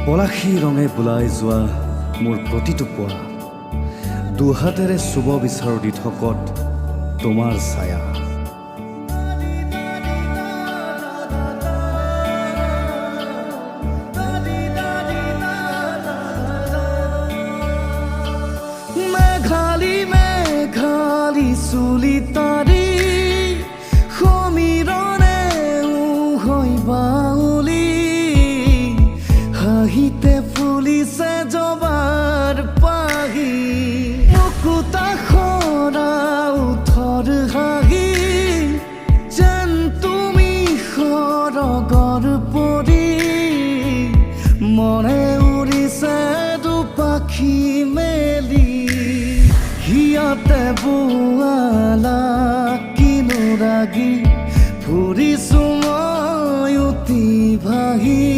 পলাশী ৰঙে বোলাই যোৱা মোৰ প্ৰতিটো পুৱা দুহাতেৰে চুব বিচাৰো দিঠকত তোমাৰ ছায়া। মেঘালী মেঘালী চুলি তাৰি সমীৰণে হৈ বাউলি হাঁহিতে ফুলিছে জবাৰ পাহি মুকুতা সৰা উঠৰ হাঁহি যেন তুমি সৰগৰ পৰি মনে উৰিছে দুপাখি মেলি হিয়াতে বোৱালা কিনো ৰাগি ফুৰিছো মই অতি ভাহি।